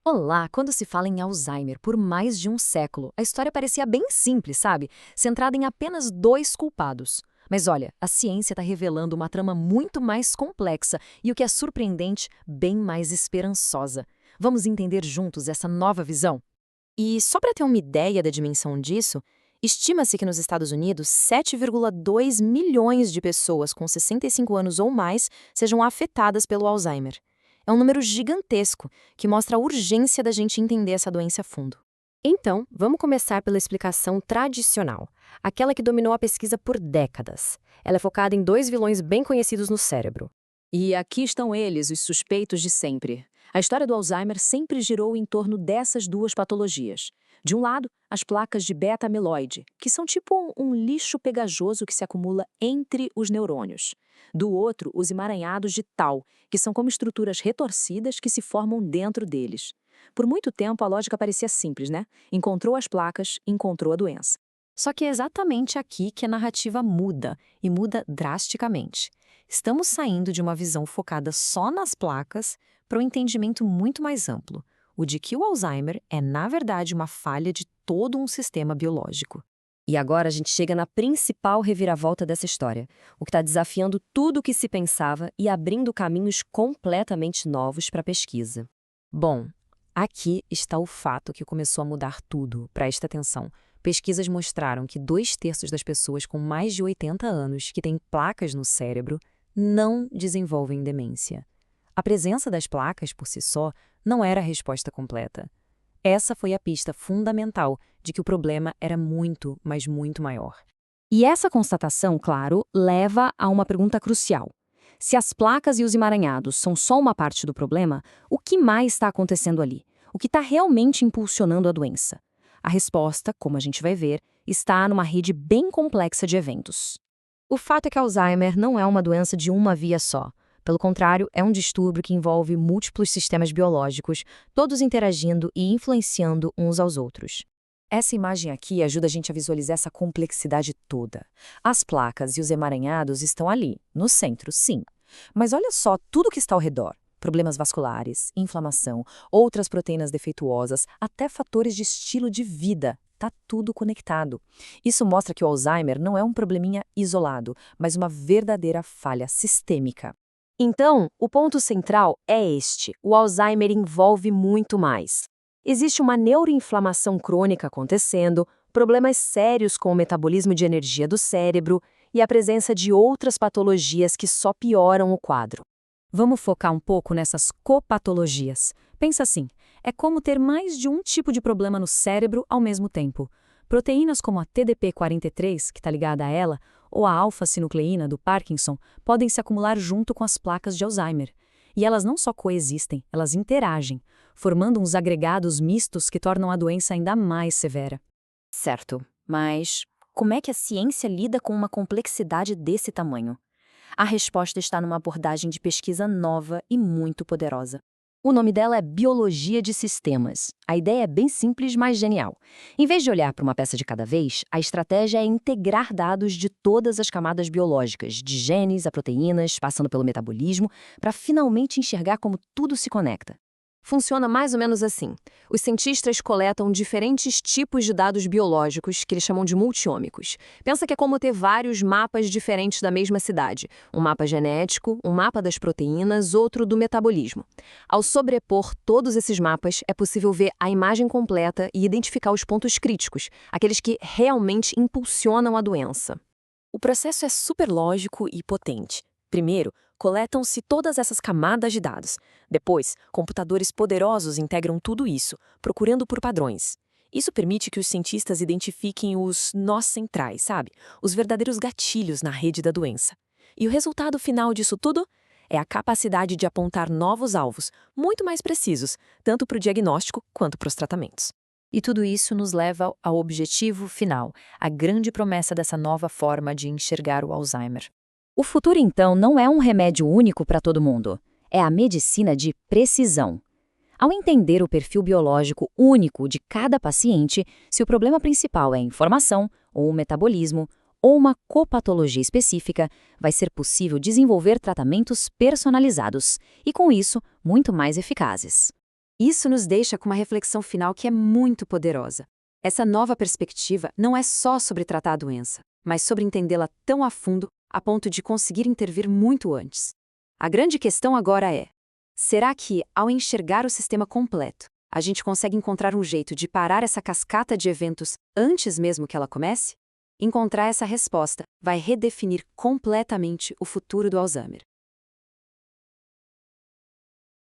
Olá, quando se fala em Alzheimer por mais de um século, a história parecia bem simples, sabe? Centrada em apenas dois culpados. Mas olha, a ciência está revelando uma trama muito mais complexa e, o que é surpreendente, bem mais esperançosa. Vamos entender juntos essa nova visão? E só para ter uma ideia da dimensão disso, estima-se que nos Estados Unidos 7,2 milhões de pessoas com 65 anos ou mais sejam afetadas pelo Alzheimer. É um número gigantesco que mostra a urgência da gente entender essa doença a fundo. Então, vamos começar pela explicação tradicional, aquela que dominou a pesquisa por décadas. Ela é focada em dois vilões bem conhecidos no cérebro. E aqui estão eles, os suspeitos de sempre. A história do Alzheimer sempre girou em torno dessas duas patologias. De um lado, as placas de beta-amiloide, que são tipo um lixo pegajoso que se acumula entre os neurônios. Do outro, os emaranhados de tau, que são como estruturas retorcidas que se formam dentro deles. Por muito tempo, a lógica parecia simples, né? Encontrou as placas, encontrou a doença. Só que é exatamente aqui que a narrativa muda, e muda drasticamente. Estamos saindo de uma visão focada só nas placas para um entendimento muito mais amplo, o de que o Alzheimer é, na verdade, uma falha de todo um sistema biológico. E agora a gente chega na principal reviravolta dessa história, o que está desafiando tudo o que se pensava e abrindo caminhos completamente novos para a pesquisa. Bom, aqui está o fato que começou a mudar tudo. Presta atenção. Pesquisas mostraram que 2/3 das pessoas com mais de 80 anos que têm placas no cérebro não desenvolvem demência. A presença das placas, por si só, não era a resposta completa. Essa foi a pista fundamental de que o problema era muito, mas muito maior. E essa constatação, claro, leva a uma pergunta crucial. Se as placas e os emaranhados são só uma parte do problema, o que mais está acontecendo ali? O que está realmente impulsionando a doença? A resposta, como a gente vai ver, está numa rede bem complexa de eventos. O fato é que Alzheimer não é uma doença de uma via só. Pelo contrário, é um distúrbio que envolve múltiplos sistemas biológicos, todos interagindo e influenciando uns aos outros. Essa imagem aqui ajuda a gente a visualizar essa complexidade toda. As placas e os emaranhados estão ali, no centro, sim. Mas olha só tudo que está ao redor. Problemas vasculares, inflamação, outras proteínas defeituosas, até fatores de estilo de vida. Tá tudo conectado. Isso mostra que o Alzheimer não é um probleminha isolado, mas uma verdadeira falha sistêmica. Então, o ponto central é este: o Alzheimer envolve muito mais. Existe uma neuroinflamação crônica acontecendo, problemas sérios com o metabolismo de energia do cérebro e a presença de outras patologias que só pioram o quadro. Vamos focar um pouco nessas copatologias. Pensa assim, é como ter mais de um tipo de problema no cérebro ao mesmo tempo. Proteínas como a TDP43, que está ligada a ela, ou a alfa-sinucleína do Parkinson, podem se acumular junto com as placas de Alzheimer. E elas não só coexistem, elas interagem, formando uns agregados mistos que tornam a doença ainda mais severa. Certo, mas como é que a ciência lida com uma complexidade desse tamanho? A resposta está numa abordagem de pesquisa nova e muito poderosa. O nome dela é Biologia de Sistemas. A ideia é bem simples, mas genial. Em vez de olhar para uma peça de cada vez, a estratégia é integrar dados de todas as camadas biológicas, de genes a proteínas, passando pelo metabolismo, para finalmente enxergar como tudo se conecta. Funciona mais ou menos assim. Os cientistas coletam diferentes tipos de dados biológicos, que eles chamam de multiômicos. Pensa que é como ter vários mapas diferentes da mesma cidade. Um mapa genético, um mapa das proteínas, outro do metabolismo. Ao sobrepor todos esses mapas, é possível ver a imagem completa e identificar os pontos críticos, aqueles que realmente impulsionam a doença. O processo é super lógico e potente. Primeiro, coletam-se todas essas camadas de dados. Depois, computadores poderosos integram tudo isso, procurando por padrões. Isso permite que os cientistas identifiquem os nós centrais, sabe? Os verdadeiros gatilhos na rede da doença. E o resultado final disso tudo é a capacidade de apontar novos alvos, muito mais precisos, tanto para o diagnóstico quanto para os tratamentos. E tudo isso nos leva ao objetivo final, a grande promessa dessa nova forma de enxergar o Alzheimer. O futuro, então, não é um remédio único para todo mundo. É a medicina de precisão. Ao entender o perfil biológico único de cada paciente, se o problema principal é inflamação, ou metabolismo, ou uma copatologia específica, vai ser possível desenvolver tratamentos personalizados e, com isso, muito mais eficazes. Isso nos deixa com uma reflexão final que é muito poderosa. Essa nova perspectiva não é só sobre tratar a doença, mas sobre entendê-la tão a fundo a ponto de conseguir intervir muito antes. A grande questão agora é: será que, ao enxergar o sistema completo, a gente consegue encontrar um jeito de parar essa cascata de eventos antes mesmo que ela comece? Encontrar essa resposta vai redefinir completamente o futuro do Alzheimer.